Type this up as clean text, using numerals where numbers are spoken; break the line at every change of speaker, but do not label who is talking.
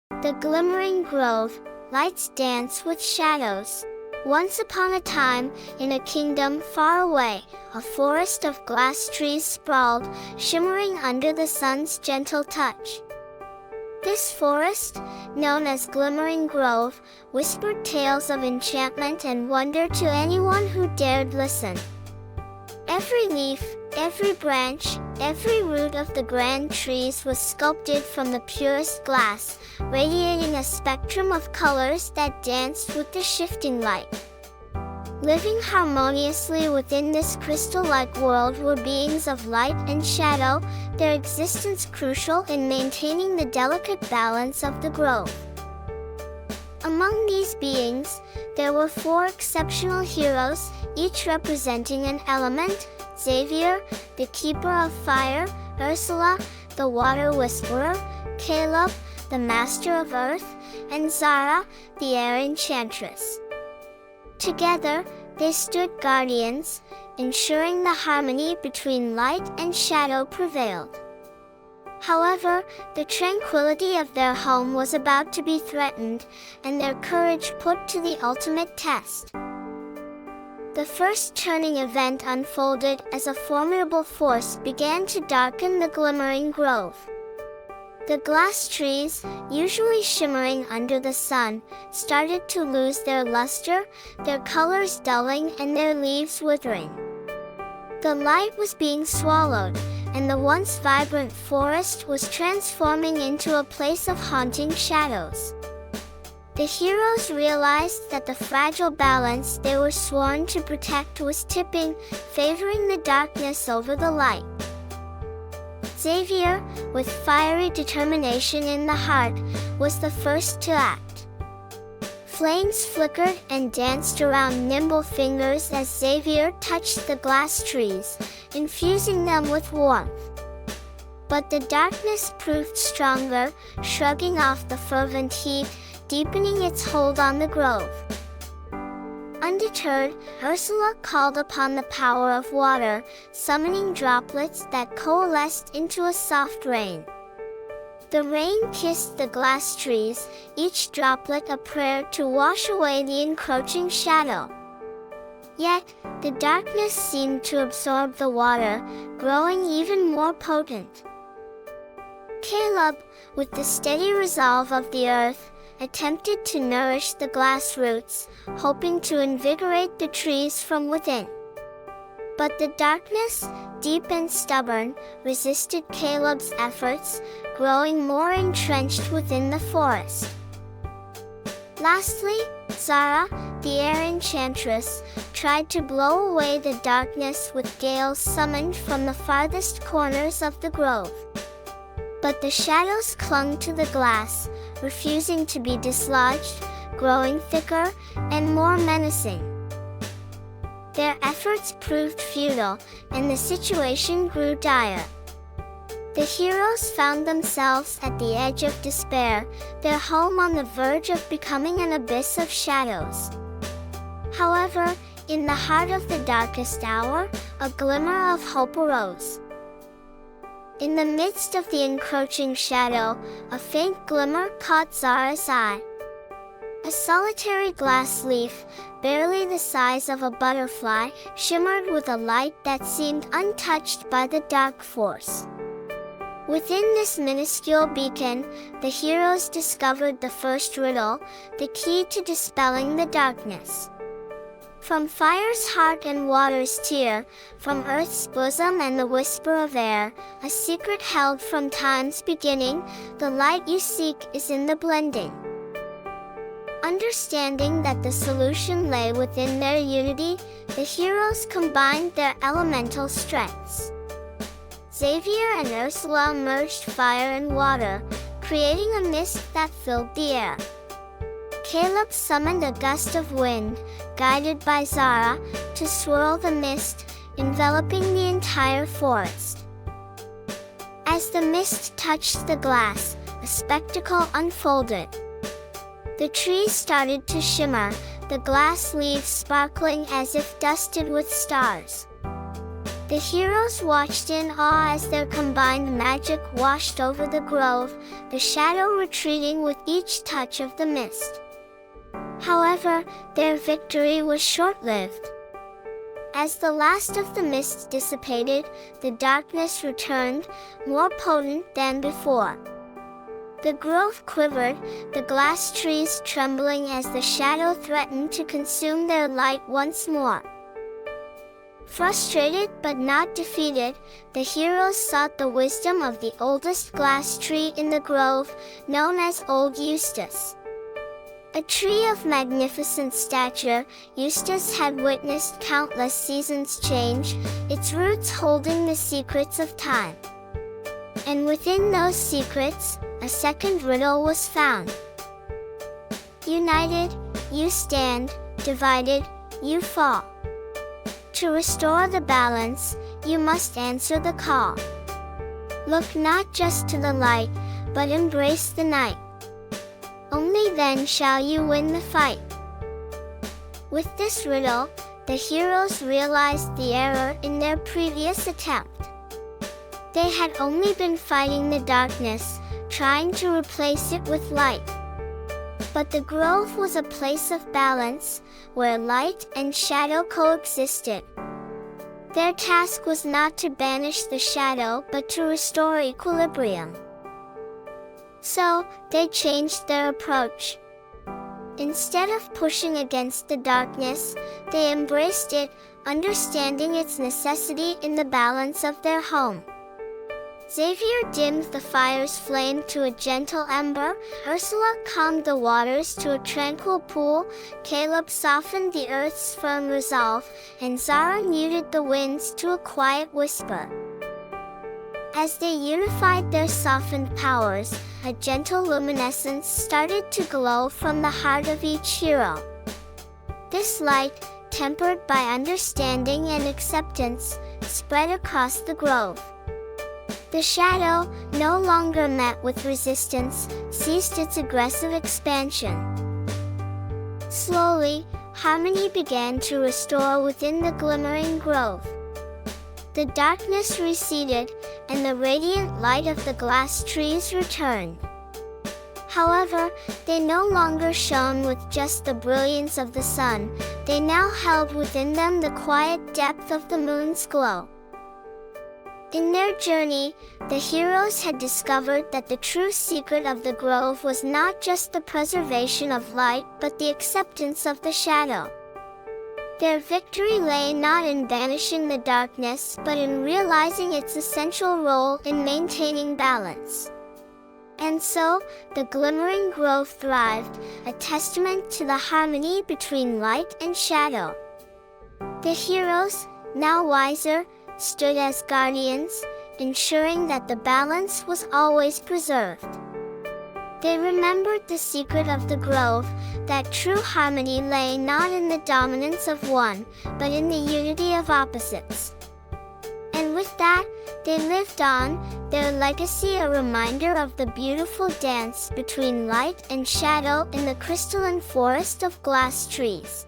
The Glimmering Grove, lights dance with shadows. Once upon a time, in a kingdom far away, a forest of glass trees sprawled, shimmering under the sun's gentle touch. This forest, known as Glimmering Grove, whispered tales of enchantment and wonder to anyone who dared listen. Every leaf, every branch, every root of the grand trees was sculpted from the purest glass, radiating a spectrum of colors that danced with the shifting light. Living harmoniously within this crystal-like world were beings of light and shadow, their existence crucial in maintaining the delicate balance of the grove. Among these beings, there were four exceptional heroes, each representing an element: Xavier, the keeper of fire; Ursula, the water whisperer; Caleb, the master of earth; and Zara, the air enchantress. Together, they stood guardians, ensuring the harmony between light and shadow prevailed. However, the tranquility of their home was about to be threatened, and their courage put to the ultimate test. The first turning event unfolded as a formidable force began to darken the Glimmering Grove. The glass trees, usually shimmering under the sun, started to lose their luster, their colors dulling and their leaves withering. The light was being swallowed, and the once vibrant forest was transforming into a place of haunting shadows. The heroes realized that the fragile balance they were sworn to protect was tipping, favoring the darkness over the light. Xavier, with fiery determination in the heart, was the first to act. Flames flickered and danced around nimble fingers as Xavier touched the glass trees, infusing them with warmth. But the darkness proved stronger, shrugging off the fervent heat, deepening its hold on the grove. Undeterred, Ursula called upon the power of water, summoning droplets that coalesced into a soft rain. The rain kissed the glass trees, each droplet a prayer to wash away the encroaching shadow. Yet, the darkness seemed to absorb the water, growing even more potent. Caleb, with the steady resolve of the earth, attempted to nourish the glass roots, hoping to invigorate the trees from within. But the darkness, deep and stubborn, resisted Caleb's efforts, growing more entrenched within the forest. Lastly, Zara, the air enchantress, tried to blow away the darkness with gales summoned from the farthest corners of the grove. But the shadows clung to the glass, refusing to be dislodged, growing thicker and more menacing. Their efforts proved futile, and the situation grew dire. The heroes found themselves at the edge of despair, their home on the verge of becoming an abyss of shadows. However, in the heart of the darkest hour, a glimmer of hope arose. In the midst of the encroaching shadow, a faint glimmer caught Zara's eye. A solitary glass leaf, barely the size of a butterfly, shimmered with a light that seemed untouched by the dark force. Within this minuscule beacon, the heroes discovered the first riddle, the key to dispelling the darkness. From fire's heart and water's tear, from earth's bosom and the whisper of air, a secret held from time's beginning, the light you seek is in the blending. Understanding that the solution lay within their unity, the heroes combined their elemental strengths. Xavier and Ursula merged fire and water, creating a mist that filled the air. Caleb summoned a gust of wind, guided by Zara, to swirl the mist, enveloping the entire forest. As the mist touched the glass, a spectacle unfolded. The trees started to shimmer, the glass leaves sparkling as if dusted with stars. The heroes watched in awe as their combined magic washed over the grove, the shadow retreating with each touch of the mist. However, their victory was short-lived. As the last of the mist dissipated, the darkness returned, more potent than before. The grove quivered, the glass trees trembling as the shadow threatened to consume their light once more. Frustrated but not defeated, the heroes sought the wisdom of the oldest glass tree in the grove, known as Old Eustace. A tree of magnificent stature, Eustace had witnessed countless seasons change, its roots holding the secrets of time. And within those secrets, a second riddle was found. United, you stand; divided, you fall. To restore the balance, you must answer the call. Look not just to the light, but embrace the night. Only then shall you win the fight. With this riddle, the heroes realized the error in their previous attempt. They had only been fighting the darkness, trying to replace it with light. But the grove was a place of balance, where light and shadow coexisted. Their task was not to banish the shadow but to restore equilibrium. So, they changed their approach. Instead of pushing against the darkness, they embraced it, understanding its necessity in the balance of their home. Xavier dimmed the fire's flame to a gentle ember, Ursula calmed the waters to a tranquil pool, Caleb softened the earth's firm resolve, and Zara muted the winds to a quiet whisper. As they unified their softened powers, a gentle luminescence started to glow from the heart of each hero. This light, tempered by understanding and acceptance, spread across the grove. The shadow, no longer met with resistance, ceased its aggressive expansion. Slowly, harmony began to restore within the Glimmering Grove. The darkness receded, and the radiant light of the glass trees returned. However, they no longer shone with just the brilliance of the sun, they now held within them the quiet depth of the moon's glow. In their journey, the heroes had discovered that the true secret of the grove was not just the preservation of light but the acceptance of the shadow. Their victory lay not in banishing the darkness but in realizing its essential role in maintaining balance. And so, the Glimmering Grove thrived, a testament to the harmony between light and shadow. The heroes, now wiser, stood as guardians, ensuring that the balance was always preserved. They remembered the secret of the grove, that true harmony lay not in the dominance of one, but in the unity of opposites. And with that, they lived on, their legacy a reminder of the beautiful dance between light and shadow in the crystalline forest of glass trees.